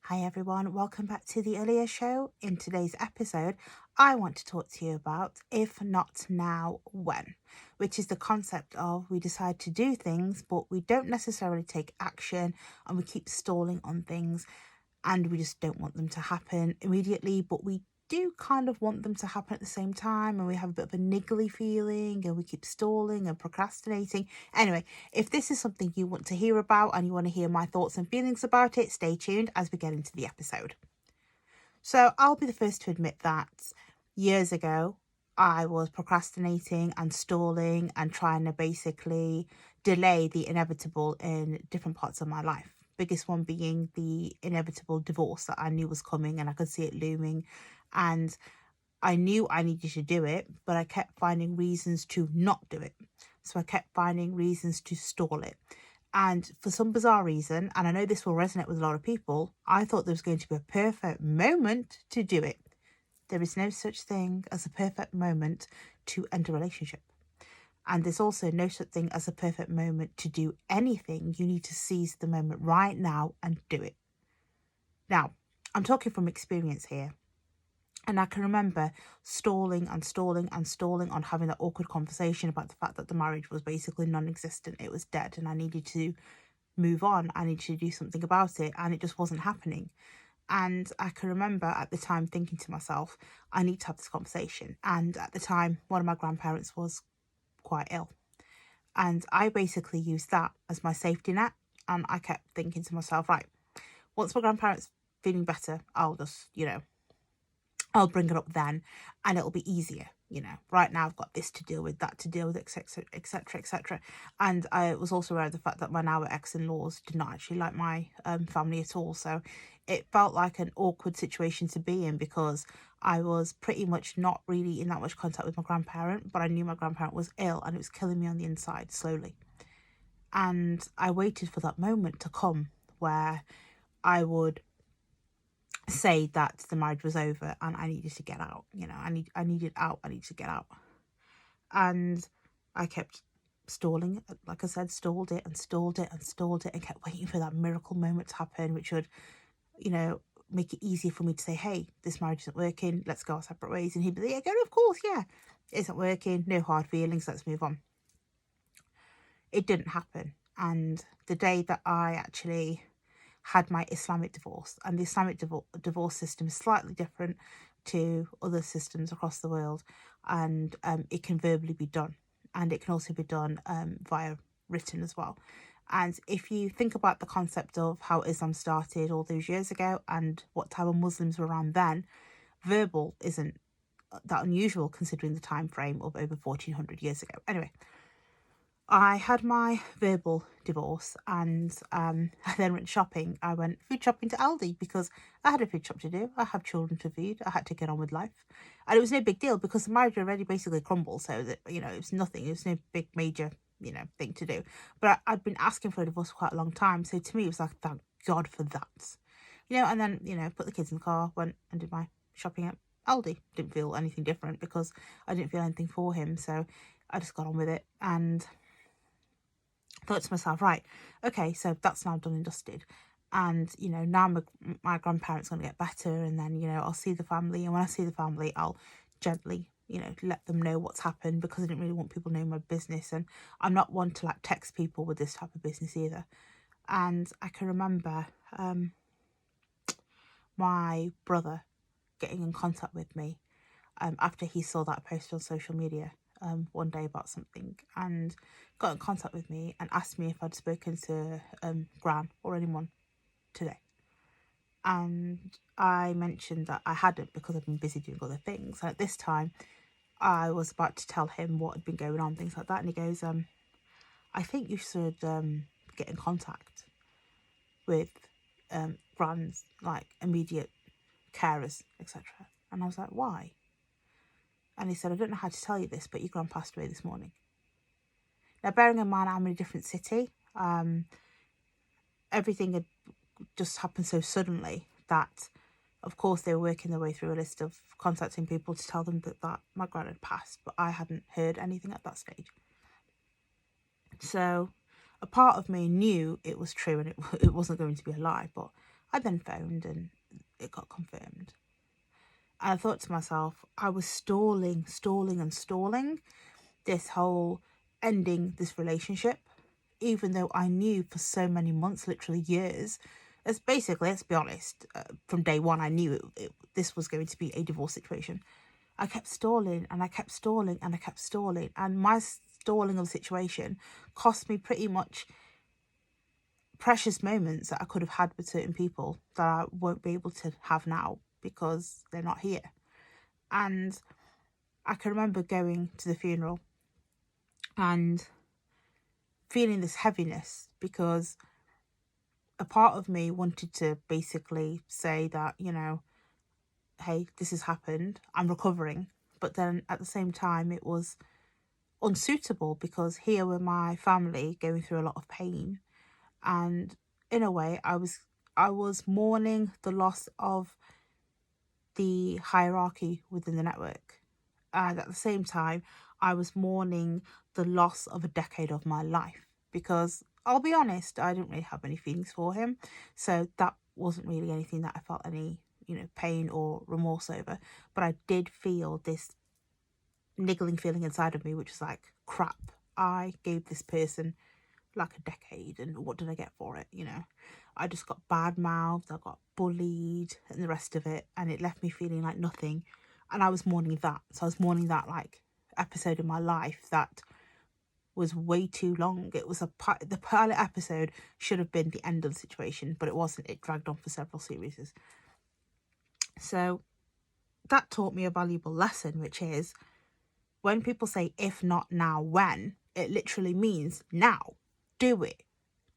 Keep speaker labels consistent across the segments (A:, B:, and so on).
A: Hi everyone, welcome back to the Earlier Show. In today's episode, I want to talk to you about if not now, when, which is the concept of we decide to do things, but we don't necessarily take action and we keep stalling on things and we just don't want them to happen immediately, but we do kind of want them to happen at the same time, and we have a bit of a niggly feeling and we keep stalling and procrastinating. Anyway, if this is something you want to hear about and you want to hear my thoughts and feelings about it, stay tuned as we get into the episode. So I'll be the first to admit that years ago I was procrastinating and stalling and trying to basically delay the inevitable in different parts of my life. Biggest one being the inevitable divorce that I knew was coming and I could see it looming. And I knew I needed to do it, but I kept finding reasons to not do it. So I kept finding reasons to stall it. And for some bizarre reason, and I know this will resonate with a lot of people, I thought there was going to be a perfect moment to do it. There is no such thing as a perfect moment to end a relationship. And there's also no such thing as a perfect moment to do anything. You need to seize the moment right now and do it. Now, I'm talking from experience here. And I can remember stalling and stalling and stalling on having that awkward conversation about the fact that the marriage was basically non-existent. It was dead and I needed to move on. I needed to do something about it and it just wasn't happening. And I can remember at the time thinking to myself, I need to have this conversation. And at the time, one of my grandparents was quite ill. And I basically used that as my safety net. And I kept thinking to myself, right, once my grandparents feeling better, I'll just, I'll bring it up then and it'll be easier. Right now I've got this to deal with, that to deal with, etc., etc., etc. And I was also aware of the fact that my now ex-in-laws did not actually like my family at all. So it felt like an awkward situation to be in because I was pretty much not really in that much contact with my grandparent, but I knew my grandparent was ill and it was killing me on the inside slowly. And I waited for that moment to come where I would say that the marriage was over and I needed to get out. I needed out. I needed to get out. And I kept stalling, like I said, stalled it and stalled it and stalled it and kept waiting for that miracle moment to happen, which would, make it easier for me to say, hey, this marriage isn't working, let's go our separate ways. And he'd be like, yeah, go, of course, yeah, it isn't working, no hard feelings, let's move on. It didn't happen. And the day that I actually had my Islamic divorce, and the Islamic divorce system is slightly different to other systems across the world, and it can verbally be done, and it can also be done via written as well. And if you think about the concept of how Islam started all those years ago and what type of Muslims were around then, verbal isn't that unusual considering the time frame of over 1400 years ago. Anyway, I had my verbal divorce and I then went shopping. I went food shopping to Aldi because I had a food shop to do. I have children to feed. I had to get on with life. And it was no big deal because the marriage already basically crumbled. So that, it was nothing. It was no big major, thing to do. But I'd been asking for a divorce for quite a long time. So to me, it was like, thank God for that. And then, put the kids in the car, went and did my shopping at Aldi. Didn't feel anything different because I didn't feel anything for him. So I just got on with it. And thought to myself, right, okay, so that's now done and dusted. And, now my grandparents going to get better. And then, I'll see the family. And when I see the family, I'll gently, let them know what's happened because I didn't really want people knowing my business. And I'm not one to like text people with this type of business either. And I can remember my brother getting in contact with me after he saw that post on social media one day about something and got in contact with me and asked me if I'd spoken to Gran or anyone today. And I mentioned that I hadn't because I'd been busy doing other things. And at this time, I was about to tell him what had been going on, things like that. And he goes, I think you should get in contact with Gran's like immediate carers, etc. And I was like, why? And he said, I don't know how to tell you this, but your gran passed away this morning. Now, bearing in mind I'm in a different city, everything had just happened so suddenly that, of course, they were working their way through a list of contacting people to tell them that my gran had passed, but I hadn't heard anything at that stage. So a part of me knew it was true and it wasn't going to be a lie, but I then phoned and it got confirmed. And I thought to myself, I was stalling this whole ending this relationship, even though I knew for so many months, literally years, as basically, let's be honest, from day one, I knew this was going to be a divorce situation. I kept stalling and I kept stalling and I kept stalling. And my stalling of the situation cost me pretty much precious moments that I could have had with certain people that I won't be able to have now because they're not here. And I can remember going to the funeral and feeling this heaviness because a part of me wanted to basically say that, hey, this has happened, I'm recovering. But then at the same time, it was unsuitable because here were my family going through a lot of pain. And in a way, I was mourning the loss of the hierarchy within the network. And at the same time, I was mourning the loss of a decade of my life because I'll be honest, I didn't really have any feelings for him. So that wasn't really anything that I felt any, pain or remorse over. But I did feel this niggling feeling inside of me, which was like, crap, I gave this person like a decade and what did I get for it? I just got bad mouthed, I got bullied and the rest of it, and it left me feeling like nothing. And I was mourning that. So I was mourning that like episode in my life that was way too long. It was the pilot episode should have been the end of the situation, but it wasn't. It dragged on for several series. So that taught me a valuable lesson, which is when people say if not now when, it literally means now. Do it.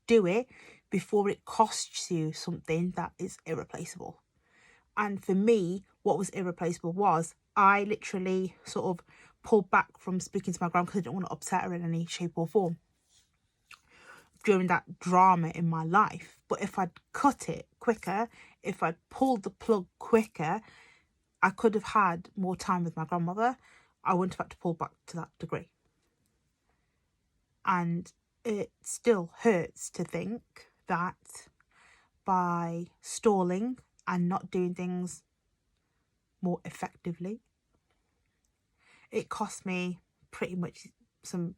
A: Do it before it costs you something that is irreplaceable. And for me, what was irreplaceable was I literally sort of pulled back from speaking to my grandma because I didn't want to upset her in any shape or form during that drama in my life. But if I'd cut it quicker, if I'd pulled the plug quicker, I could have had more time with my grandmother. I wouldn't have had to pull back to that degree. And it still hurts to think that by stalling and not doing things more effectively, it cost me pretty much some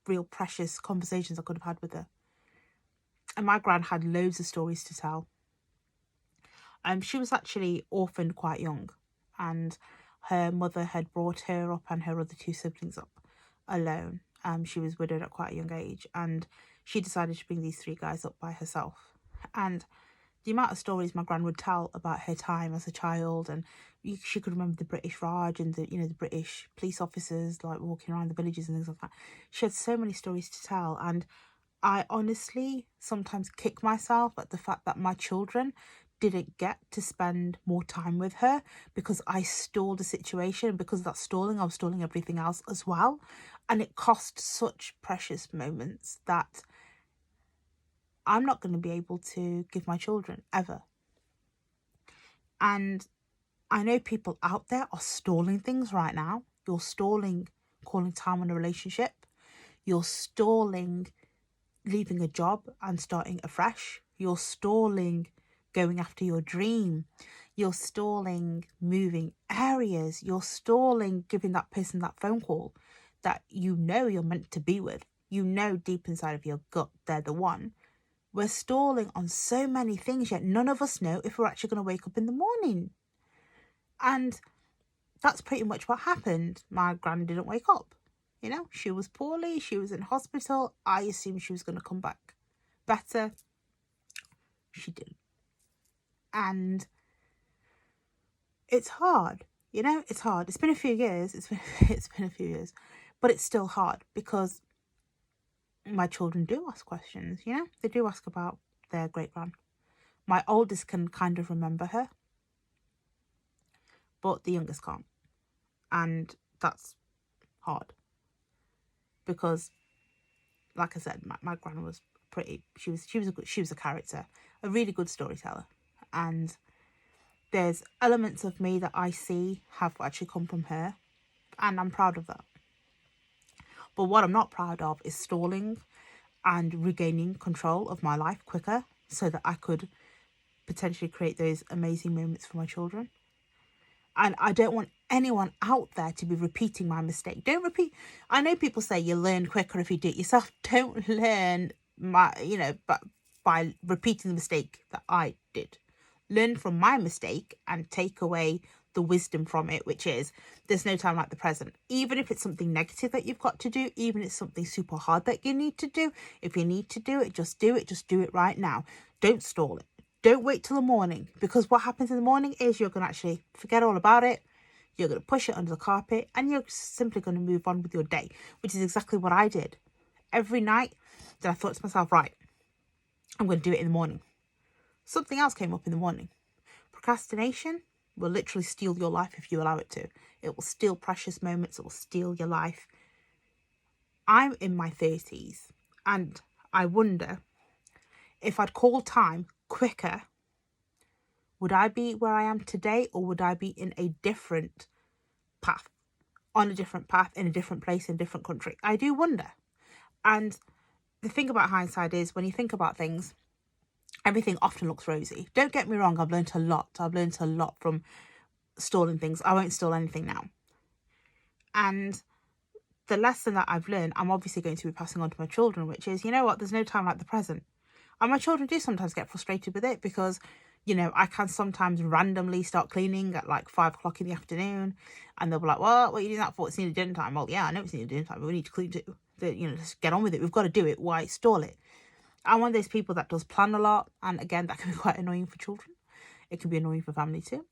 A: real precious conversations I could have had with her. And my gran had loads of stories to tell. She was actually orphaned quite young, and her mother had brought her up and her other two siblings up alone. She was widowed at quite a young age, and she decided to bring these three guys up by herself. And the amount of stories my gran would tell about her time as a child, and she could remember the British Raj and the British police officers like walking around the villages and things like that. She had so many stories to tell, and I honestly sometimes kick myself at the fact that my children didn't get to spend more time with her because I stalled the situation. Because of that stalling, I was stalling everything else as well. And it cost such precious moments that I'm not going to be able to give my children ever. And I know people out there are stalling things right now. You're stalling calling time on a relationship. You're stalling leaving a job and starting afresh. You're stalling going after your dream. You're stalling moving areas. You're stalling giving that person that phone call that you're meant to be with. Deep inside of your gut they're the one. We're stalling on so many things, yet none of us know if we're actually going to wake up in the morning. And that's pretty much what happened. My gran didn't wake up. She was poorly. She was in hospital. I assumed she was going to come back better. She didn't. And it's hard. It's hard. It's been a few years. It's been a few years. But it's still hard because my children do ask questions, They do ask about their great-gran. My oldest can kind of remember her, but the youngest can't. And that's hard. Because, like I said, my gran was pretty... She was a character. A really good storyteller. And there's elements of me that I see have actually come from her. And I'm proud of that. But what I'm not proud of is stalling and regaining control of my life quicker so that I could potentially create those amazing moments for my children. And I don't want anyone out there to be repeating my mistake. Don't repeat. I know people say you learn quicker if you do it yourself. Don't learn by repeating the mistake that I did. Learn from my mistake and take away the wisdom from it, which is there's no time like the present. Even if it's something negative that you've got to do, even if it's something super hard that you need to do, if you need to do it, just do it right now. Don't stall it. Don't wait till the morning, because what happens in the morning is you're going to actually forget all about it. You're going to push it under the carpet and you're simply going to move on with your day, which is exactly what I did. Every night that I thought to myself, right, I'm going to do it in the morning. Something else came up in the morning. Procrastination will literally steal your life if you allow it to. It will steal precious moments. It will steal your life. I'm in my 30s and I wonder if I'd call time quicker, would I be where I am today, or would I be in a different path, on a different path, in a different place, in a different country? I do wonder. And the thing about hindsight is, when you think about things, everything often looks rosy. Don't get me wrong, I've learned a lot. I've learned a lot from stalling things. I won't stall anything now. And the lesson that I've learned, I'm obviously going to be passing on to my children, which is, you know what, there's no time like the present. And my children do sometimes get frustrated with it because, you know, I can sometimes randomly start cleaning at like 5 o'clock in the afternoon, and they'll be like, well, what are you doing that for? It's nearly dinner time. Well, yeah, I know it's nearly dinner time, but we need to clean too. Just get on with it. We've got to do it. Why stall it? I'm one of those people that does plan a lot. And again, that can be quite annoying for children. It can be annoying for family too.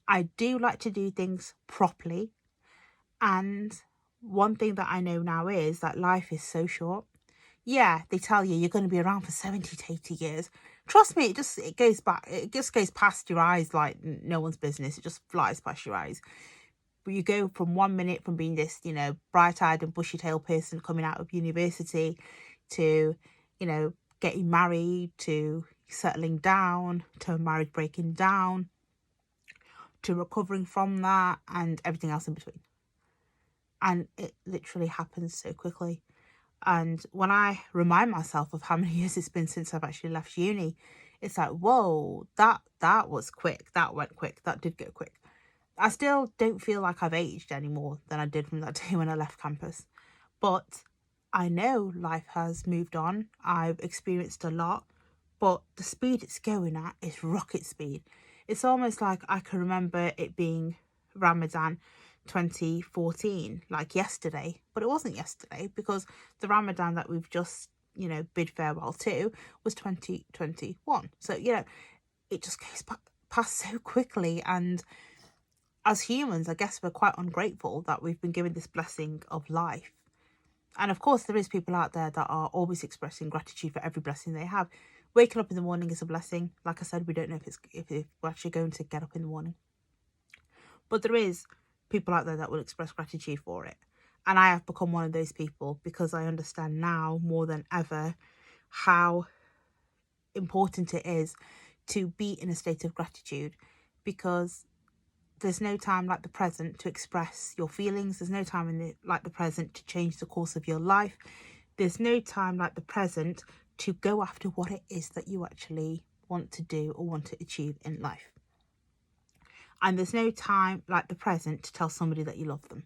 A: I do like to do things properly. And one thing that I know now is that life is so short. Yeah, they tell you you're going to be around for 70 to 80 years. Trust me, it just goes past your eyes like no one's business. It just flies past your eyes. But you go from 1 minute from being this, bright-eyed and bushy-tailed person coming out of university to, getting married, to settling down, to a marriage breaking down, to recovering from that, and everything else in between. And it literally happens so quickly. And when I remind myself of how many years it's been since I've actually left uni, it's like, whoa, that was quick. That went quick. That did go quick. I still don't feel like I've aged any more than I did from that day when I left campus. But I know life has moved on. I've experienced a lot. But the speed it's going at is rocket speed. It's almost like I can remember it being Ramadan 2014, like yesterday. But it wasn't yesterday, because the Ramadan that we've just, bid farewell to was 2021. So, it just goes past so quickly. And as humans, I guess we're quite ungrateful that we've been given this blessing of life. And of course, there is people out there that are always expressing gratitude for every blessing they have. Waking up in the morning is a blessing. Like I said, we don't know if we're actually going to get up in the morning. But there is people out there that will express gratitude for it. And I have become one of those people, because I understand now more than ever how important it is to be in a state of gratitude, because there's no time like the present to express your feelings. There's no time like the present to change the course of your life. There's no time like the present to go after what it is that you actually want to do or want to achieve in life. And there's no time like the present to tell somebody that you love them.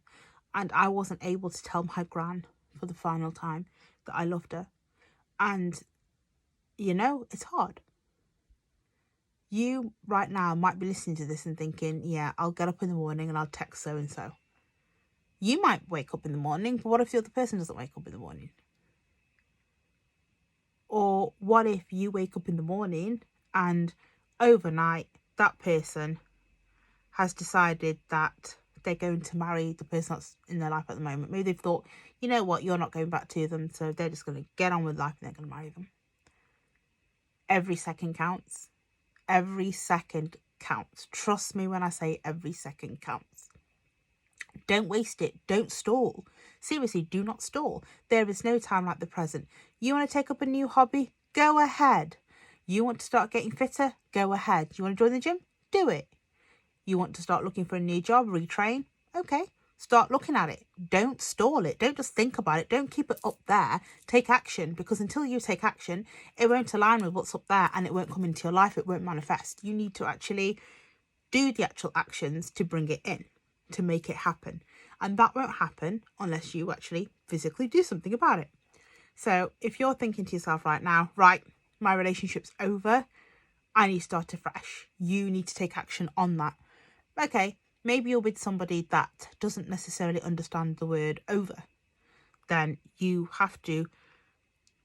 A: And I wasn't able to tell my gran for the final time that I loved her. And, it's hard. You right now might be listening to this and thinking, yeah, I'll get up in the morning and I'll text so-and-so. You might wake up in the morning, but what if the other person doesn't wake up in the morning? Or what if you wake up in the morning and overnight that person has decided that they're going to marry the person that's in their life at the moment? Maybe they've thought, you know what, you're not going back to them, so they're just going to get on with life and they're going to marry them. Every second counts. Every second counts. Trust me when I say every second counts. Don't waste it. Don't stall. Seriously, do not stall. There is no time like the present. You want to take up a new hobby? Go ahead. You want to start getting fitter? Go ahead. You want to join the gym? Do it. You want to start looking for a new job, retrain? Okay, Start looking at it. Don't stall it. Don't just think about it. Don't keep it up there. Take action, because until you take action, it won't align with what's up there and it won't come into your life. It won't manifest. You need to actually do the actual actions to bring it in, to make it happen. And that won't happen unless you actually physically do something about it. So if you're thinking to yourself right now, right, my relationship's over, I need to start afresh. You need to take action on that. Okay, maybe you're with somebody that doesn't necessarily understand the word over. Then you have to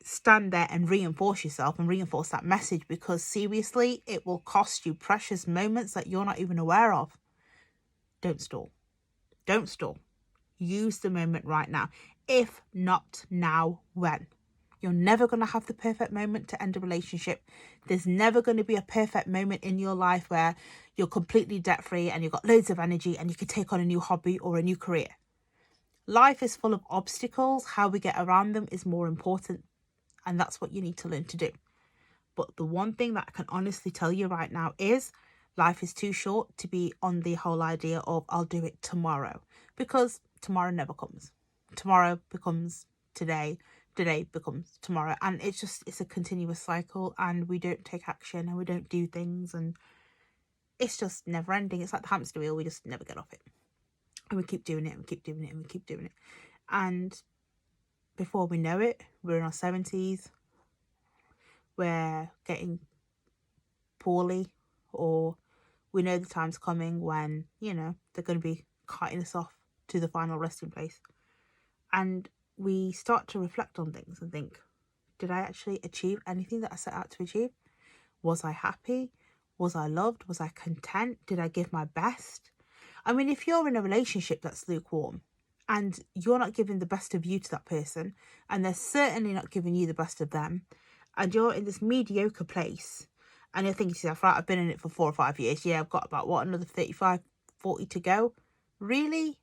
A: stand there and reinforce yourself and reinforce that message, because seriously, it will cost you precious moments that you're not even aware of. Don't stall. Don't stall. Use the moment right now. If not now, when? You're never going to have the perfect moment to end a relationship. There's never going to be a perfect moment in your life where you're completely debt-free and you've got loads of energy and you can take on a new hobby or a new career. Life is full of obstacles. How we get around them is more important. And that's what you need to learn to do. But the one thing that I can honestly tell you right now is life is too short to be on the whole idea of I'll do it tomorrow, because tomorrow never comes. Tomorrow becomes today. Today becomes tomorrow. And it's a continuous cycle, and we don't take action and we don't do things, and it's just never ending. It's like the hamster wheel. We just never get off it. And we keep doing it and we keep doing it and we keep doing it. And before we know it, we're in our 70s. We're getting poorly, or we know the time's coming when, they're going to be cutting us off to the final resting place. And we start to reflect on things and think, did I actually achieve anything that I set out to achieve? Was I happy? Was I loved? Was I content? Did I give my best? I mean, if you're in a relationship that's lukewarm and you're not giving the best of you to that person, and they're certainly not giving you the best of them, and you're in this mediocre place, and you're thinking to yourself, right, I've been in it for 4 or 5 years. Yeah, I've got about, another 35, 40 to go. Really?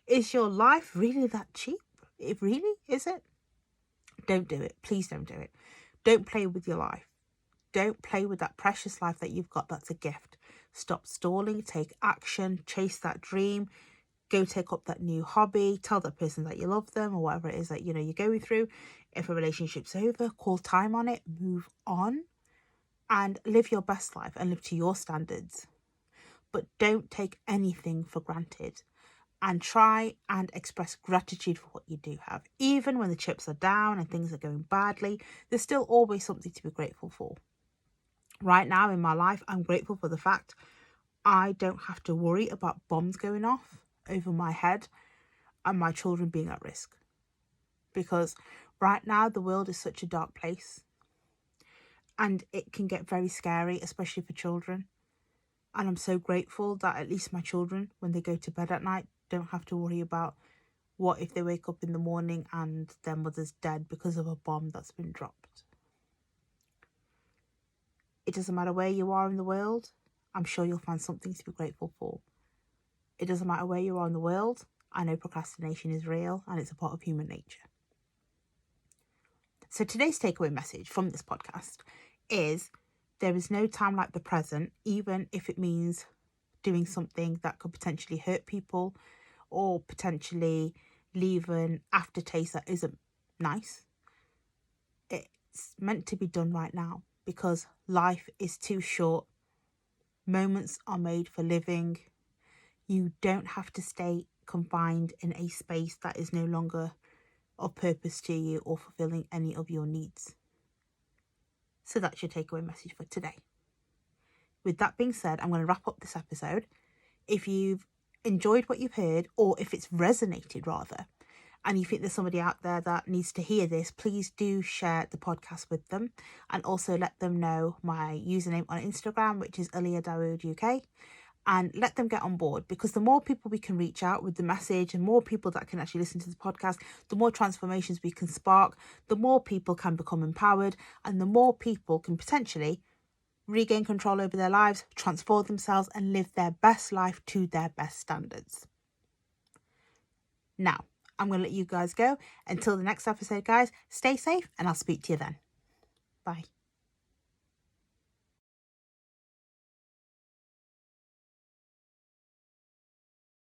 A: Is your life really that cheap? It really, is it? Don't do it. Please don't do it. Don't play with your life. Don't play with that precious life that you've got. That's a gift. Stop stalling. Take action. Chase that dream. Go take up that new hobby. Tell that person that you love them, or whatever it is that, you're going through. If a relationship's over, call time on it. Move on. And live your best life and live to your standards. But don't take anything for granted. And try and express gratitude for what you do have. Even when the chips are down and things are going badly, there's still always something to be grateful for. Right now in my life, I'm grateful for the fact I don't have to worry about bombs going off over my head and my children being at risk. Because right now the world is such a dark place, and it can get very scary, especially for children. And I'm so grateful that at least my children, when they go to bed at night, don't have to worry about what if they wake up in the morning and their mother's dead because of a bomb that's been dropped. It doesn't matter where you are in the world, I'm sure you'll find something to be grateful for. It doesn't matter where you are in the world, I know procrastination is real and it's a part of human nature. So today's takeaway message from this podcast is there is no time like the present, even if it means doing something that could potentially hurt people or potentially leave an aftertaste that isn't nice. It's meant to be done right now, because life is too short. Moments are made for living. You don't have to stay confined in a space that is no longer of purpose to you or fulfilling any of your needs. So that's your takeaway message for today. With that being said, I'm going to wrap up this episode. If you've enjoyed what you've heard, or if it's resonated rather, and you think there's somebody out there that needs to hear this, please do share the podcast with them, and also let them know my username on Instagram, which is Aliyah Dawood UK, and let them get on board, because the more people we can reach out with the message and more people that can actually listen to the podcast, the more transformations we can spark, the more people can become empowered, and the more people can potentially regain control over their lives, transform themselves, and live their best life to their best standards. Now, I'm going to let you guys go. Until the next episode, guys, stay safe, and I'll speak to you then. Bye.